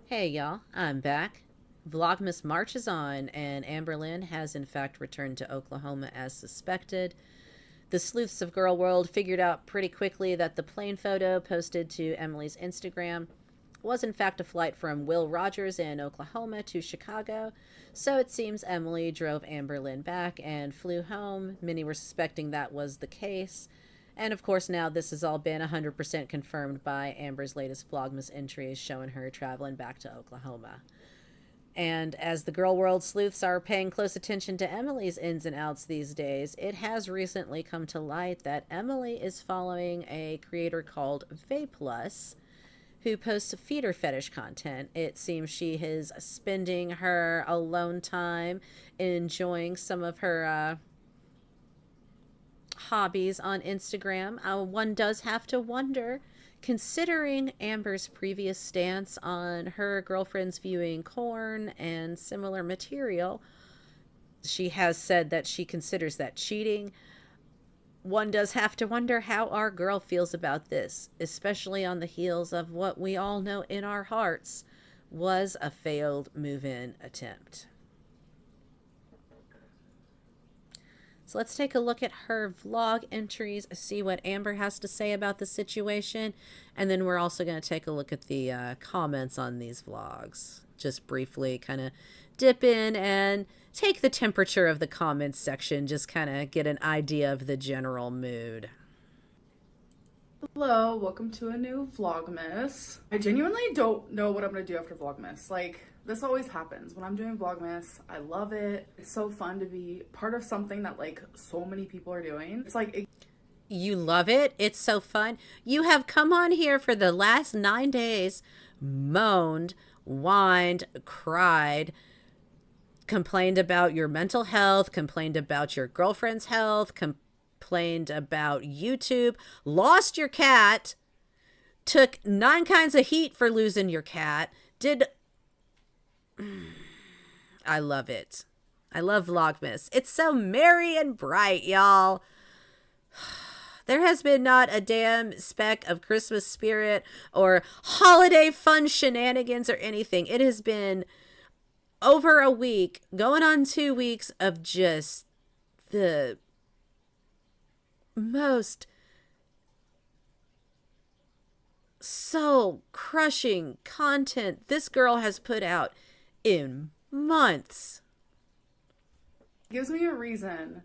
Hey y'all, I'm back. Vlogmas March is on, and Amberlynn has in fact returned to Oklahoma as suspected. The sleuths of Girl World figured out pretty quickly that the plane photo posted to Emily's Instagram was in fact a flight from Will Rogers in Oklahoma to Chicago. So it seems Emily drove Amberlynn back and flew home. Many were suspecting that was the case. And of course, now this has all been 100% confirmed by Amber's latest Vlogmas entries showing her traveling back to Oklahoma. And as the Girl World sleuths are paying close attention to Emily's ins and outs these days, it has recently come to light that Emily is following a creator called Vapelus, who posts feeder fetish content. It seems she is spending her alone time enjoying some of her hobbies on Instagram. One does have to wonder, considering Amber's previous stance on her girlfriends viewing corn and similar material, she has said that she considers that cheating. One does have to wonder how our girl feels about this, especially on the heels of what we all know in our hearts was a failed move-in attempt. So let's take a look at her vlog entries, see what Amber has to say about the situation, and then we're also going to take a look at the comments on these vlogs. Just briefly kind of dip in and take the temperature of the comments section, just kind of get an idea of the general mood. Hello, welcome to a new Vlogmas. I genuinely don't know what I'm gonna do after Vlogmas. Like, this always happens when I'm doing Vlogmas. I love it. It's so fun to be part of something that like so many people are doing. It's like You love it. It's so fun. You have come on here for the last 9 days, moaned, whined, cried, complained about your mental health, complained about your girlfriend's health, complained about YouTube, lost your cat, took 9 kinds of heat for losing your cat, did... I love it. I love Vlogmas. It's so merry and bright, y'all. There has been not a damn speck of Christmas spirit or holiday fun shenanigans or anything. It has been over a week, going on 2 weeks of just the most soul crushing content this girl has put out in months. it gives me a reason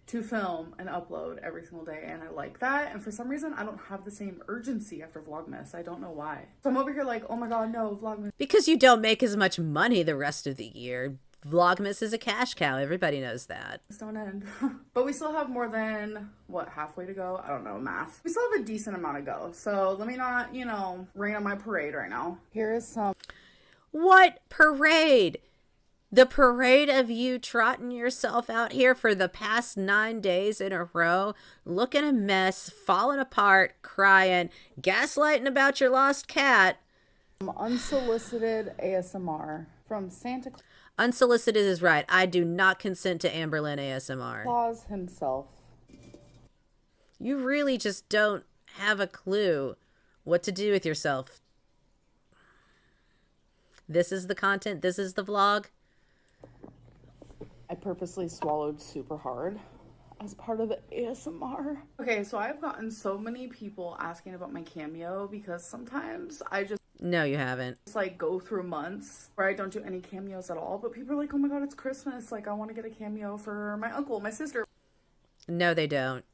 to film and upload every single day, and I like that. And for some reason, I don't have the same urgency after Vlogmas. I don't know why. So I'm over here like, oh my god, no, Vlogmas. Because you don't make as much money the rest of the year. Vlogmas is a cash cow. Everybody knows that. Don't end. But we still have more than, what, halfway to go? I don't know, math. We still have a decent amount to go. So let me not, rain on my parade right now. Here is some. What parade? The parade of you trotting yourself out here for the past 9 days in a row, looking a mess, falling apart, crying, gaslighting about your lost cat. Unsolicited ASMR from Santa Unsolicited is right. I do not consent to Amberlynn ASMR. Claus himself. You really just don't have a clue what to do with yourself. This is the content. This is the vlog. I purposely swallowed super hard as part of the ASMR. Okay, so I've gotten so many people asking about my cameo because sometimes I just No, you haven't. like go through months where I don't do any cameos at all, but people are like, oh my god, it's Christmas, like I want to get a cameo for my uncle, my sister. No, they don't.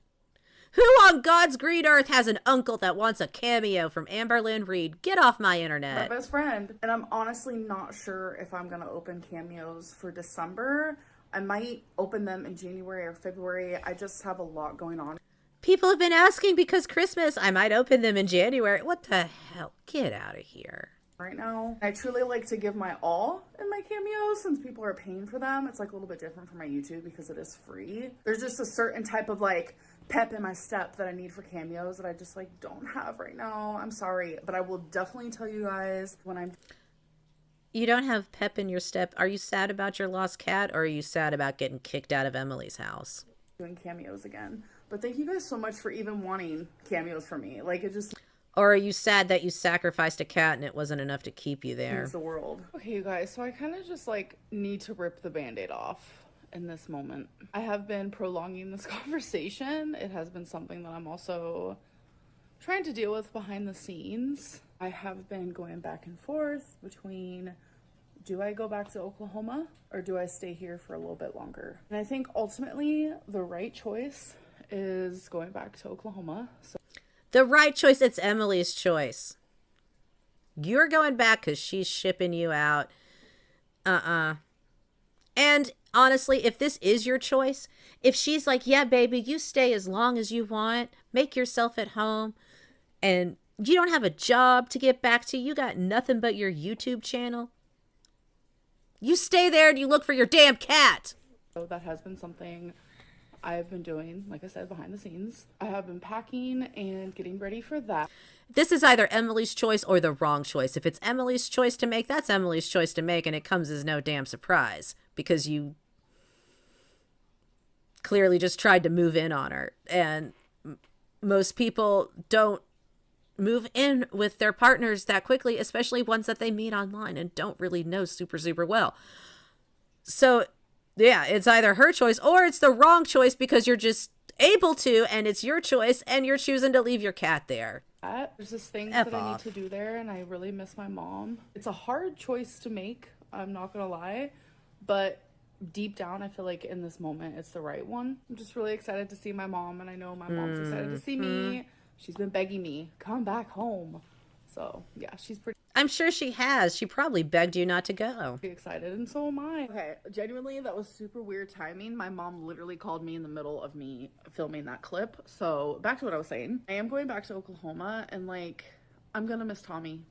Who on God's green earth has an uncle that wants a cameo from Amberlynn Reid? Get off my internet. My best friend. And I'm honestly not sure if I'm gonna open cameos for December. I might open them in January or February. I just have a lot going on People have been asking because Christmas. I might open them in January. What the hell? Get out of here. right now. I truly like to give my all in my cameos since people are paying for them. It's like a little bit different for my YouTube because it is free. There's just a certain type of like pep in my step that I need for cameos that I just like don't have right now. I'm sorry, but I will definitely tell you guys when I'm... You don't have pep in your step. Are you sad about your lost cat, or are you sad about getting kicked out of Emily's house? doing cameos again. But thank you guys so much for even wanting cameos for me. Like, it just... Or are you sad that you sacrificed a cat and it wasn't enough to keep you Means there? the world. Okay, you guys, so I kind of just like need to rip the band-aid off in this moment. I have been prolonging this conversation. It has been something that I'm also trying to deal with behind the scenes. I have been going back and forth between, do I go back to Oklahoma or do I stay here for a little bit longer? And I think ultimately the right choice is going back to Oklahoma. So The right choice, it's Emily's choice. You're going back because she's shipping you out. And honestly, if this is your choice, if she's like, yeah, baby, you stay as long as you want, make yourself at home, and you don't have a job to get back to, you got nothing but your YouTube channel, you stay there and you look for your damn cat. So that has been something I've been doing, like I said, behind the scenes. I have been packing and getting ready for that. This is either Emily's choice or the wrong choice. If it's Emily's choice to make, that's Emily's choice to make, and it comes as no damn surprise because you clearly just tried to move in on her. And most people don't move in with their partners that quickly, especially ones that they meet online and don't really know super, super well. So, yeah, it's either her choice or it's the wrong choice because you're just able to, and it's your choice, and you're choosing to leave your cat there. There's just things F that I need off. to do there, and I really miss my mom. It's a hard choice to make, I'm not gonna lie, but deep down, I feel like in this moment, it's the right one. I'm just really excited to see my mom, and I know my mom's excited to see me. She's been begging me, come back home. So, yeah, she's pretty I'm sure she has. She probably begged you not to go. excited, and so am I. Okay, genuinely, that was super weird timing. My mom literally called me in the middle of me filming that clip. So, back to what I was saying. I am going back to Oklahoma, and like, I'm gonna miss Tommy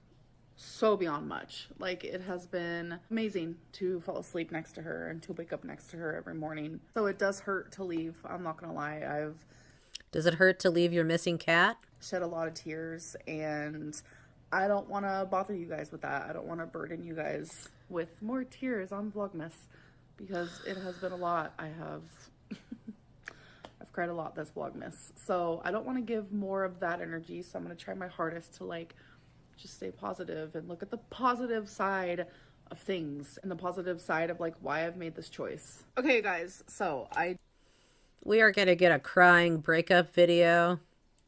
so beyond much. Like, it has been amazing to fall asleep next to her and to wake up next to her every morning. So, it does hurt to leave. I'm not gonna lie. I've Does it hurt to leave your missing cat? shed a lot of tears, and I don't want to bother you guys with that. I don't want to burden you guys with more tears on Vlogmas because it has been a lot. I've cried a lot this Vlogmas. So I don't want to give more of that energy. So I'm going to try my hardest to like just stay positive and look at the positive side of things and the positive side of like why I've made this choice. Okay, guys. So I We are going to get a crying breakup video.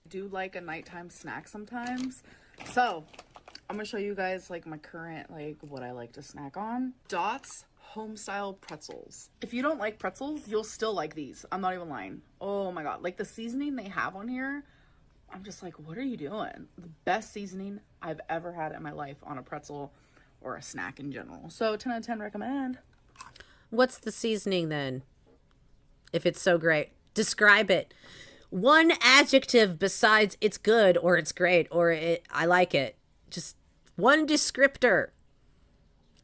do like a nighttime snack sometimes. So I'm gonna show you guys like my current, like what I like to snack on. Dots homestyle pretzels. If you don't like pretzels, you'll still like these. I'm not even lying. Oh my God. Like the seasoning they have on here, I'm just like, what are you doing? The best seasoning I've ever had in my life on a pretzel or a snack in general. So 10 out of 10 recommend. What's the seasoning then? If it's so great, describe it. One adjective besides it's good or it's great or I like it. Just one descriptor.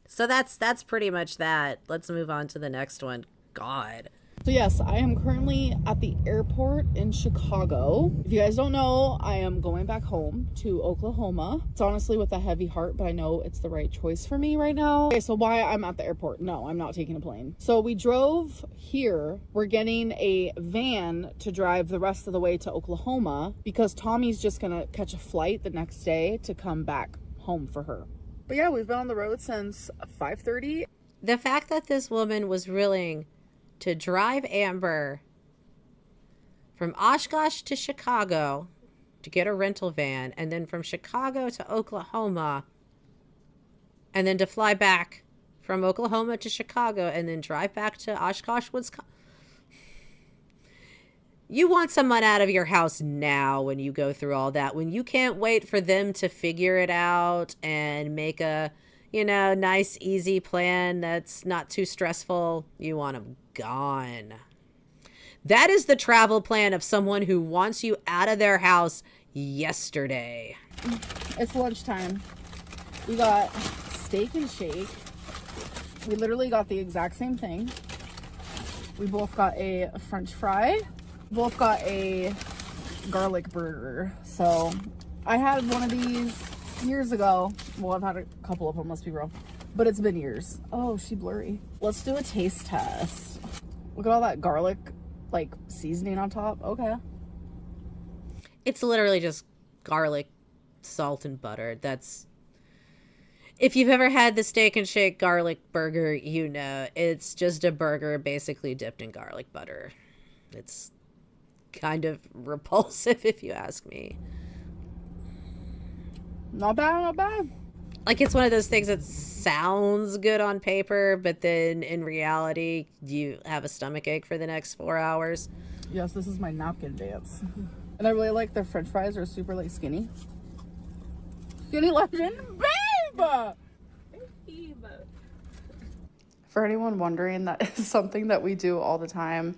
So that's pretty much that. Let's move on to the next one. God. So yes, I am currently at the airport in Chicago. If you guys don't know, I am going back home to Oklahoma. It's honestly with a heavy heart, but I know it's the right choice for me right now. Okay, so why I'm at the airport? No, I'm not taking a plane. So we drove here. We're getting a van to drive the rest of the way to Oklahoma because Tommy's just gonna catch a flight the next day to come back home for her. But yeah, we've been on the road since 5:30. The fact that this woman was willing to drive Amber from Oshkosh to Chicago to get a rental van, and then from Chicago to Oklahoma, and then to fly back from Oklahoma to Chicago, and then drive back to Oshkosh, Wisconsin. You want someone out of your house now when you go through all that, when you can't wait for them to figure it out and make a, nice, easy plan that's not too stressful. You want them gone. That is the travel plan of someone who wants you out of their house yesterday. It's lunchtime. We got steak and shake. We literally got the exact same thing. We both got a French fry. Both got a garlic burger. So I had one of these years ago. Well, I've had a couple of them, let's be real. But it's been years. Oh, she blurry. Let's do a taste test. Look at all that garlic, like, seasoning on top. Okay. It's literally just garlic salt and butter. That's, if you've ever had the Steak and Shake garlic burger, you know it's just a burger basically dipped in garlic butter. It's kind of repulsive if you ask me. Not bad, not bad. Like, it's one of those things that sounds good on paper, but then in reality, you have a stomach ache for the next 4 hours. Yes, this is my napkin dance. And I really like their french fries are super like skinny. Skinny legend, babe! For anyone wondering, that is something that we do all the time,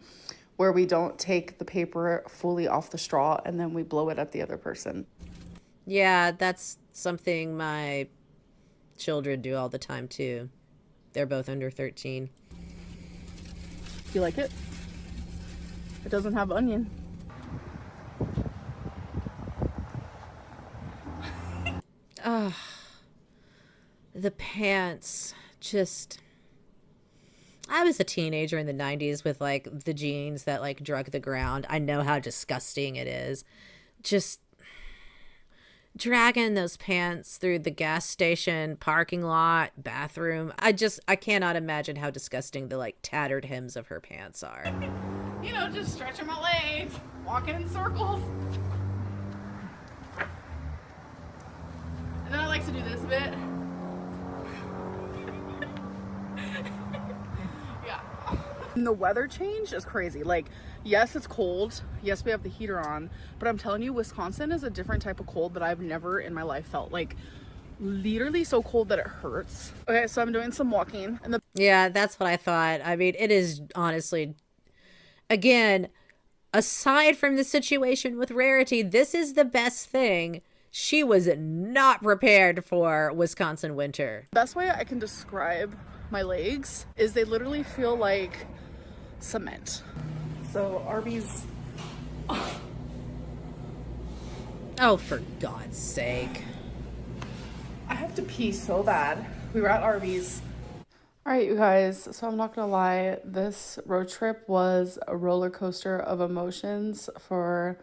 where we don't take the paper fully off the straw and then we blow it at the other person. Yeah, that's something my children do all the time too. They're both under 13. You like it? It doesn't have onion. Oh, the pants. Just, I was a teenager in the 90s with like the jeans that like drug the ground. I know how disgusting it is. Just dragging those pants through the gas station, parking lot, bathroom. I cannot imagine how disgusting the like tattered hems of her pants are. You know, just stretching my legs, walking in circles. And then I like to do this bit. Yeah. And the weather change is crazy. Like, yes, it's cold. Yes, we have the heater on. But I'm telling you, Wisconsin is a different type of cold that I've never in my life felt. Like, literally so cold that it hurts. Okay, so I'm doing some walking. And Yeah, that's what I thought. I mean, it is honestly, again, aside from the situation with Rarity, this is the best thing. She was not prepared for Wisconsin winter. best way I can describe my legs is they literally feel like cement. So Arby's. Oh, for God's sake. I have to pee so bad. We were at Arby's. All right, you guys. So I'm not gonna lie, this road trip was a roller coaster of emotions for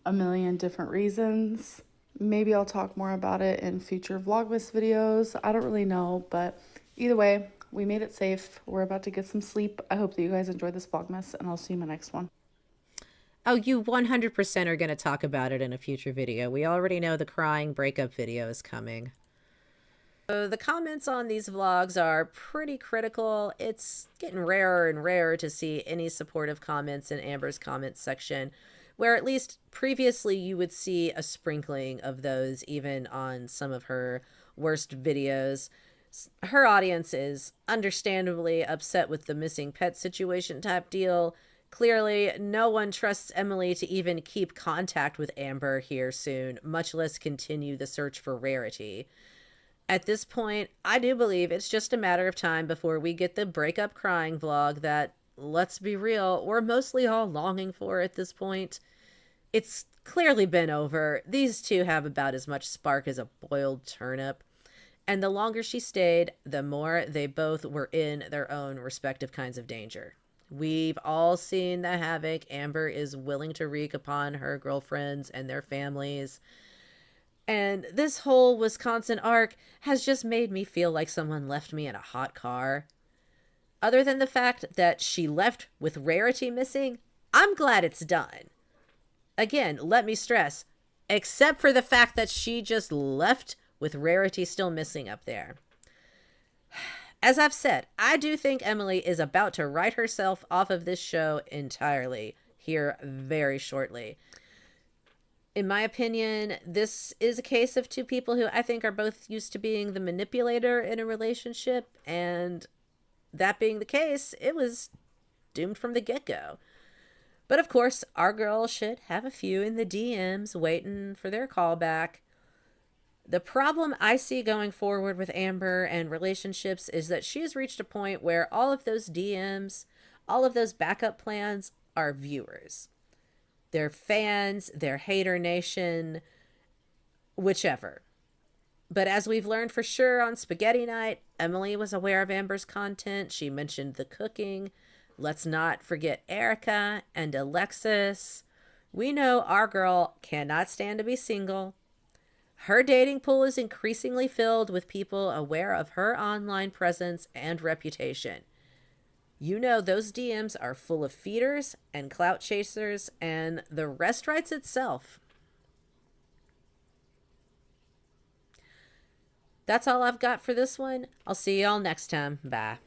a million different reasons. Maybe I'll talk more about it in future Vlogmas videos. I don't really know, but either way, we made it safe. We're about to get some sleep. I hope that you guys enjoyed this Vlogmas, and I'll see you in my next one. Oh, you 100% are going to talk about it in a future video. We already know the crying breakup video is coming. So the comments on these vlogs are pretty critical. It's getting rarer and rarer to see any supportive comments in Amber's comments section, where at least previously you would see a sprinkling of those even on some of her worst videos. Her audience is understandably upset with the missing pet situation type deal. Clearly, no one trusts Emily to even keep contact with Amber here soon, much less continue the search for Rarity. At this point, I do believe it's just a matter of time before we get the breakup crying vlog that, let's be real, we're mostly all longing for at this point. It's clearly been over. These two have about as much spark as a boiled turnip. And the longer she stayed, the more they both were in their own respective kinds of danger. We've all seen the havoc Amber is willing to wreak upon her girlfriends and their families. And this whole Wisconsin arc has just made me feel like someone left me in a hot car. Other than the fact that she left with Rarity missing, I'm glad it's done. Again, let me stress, except for the fact that she just left with Rarity still missing up there. As I've said, I do think Emily is about to write herself off of this show entirely here very shortly. In my opinion, this is a case of two people who I think are both used to being the manipulator in a relationship, and that being the case, it was doomed from the get-go. But of course, our girl should have a few in the DMs waiting for their callback. The problem I see going forward with Amber and relationships is that she has reached a point where all of those DMs, all of those backup plans are viewers. They're fans, they're hater nation, whichever. But as we've learned for sure on Spaghetti Night, Emily was aware of Amber's content. She mentioned the cooking. Let's not forget Erica and Alexis. We know our girl cannot stand to be single. Her dating pool is increasingly filled with people aware of her online presence and reputation. You know, those DMs are full of feeders and clout chasers, and the rest writes itself. That's all I've got for this one. I'll see y'all next time. Bye.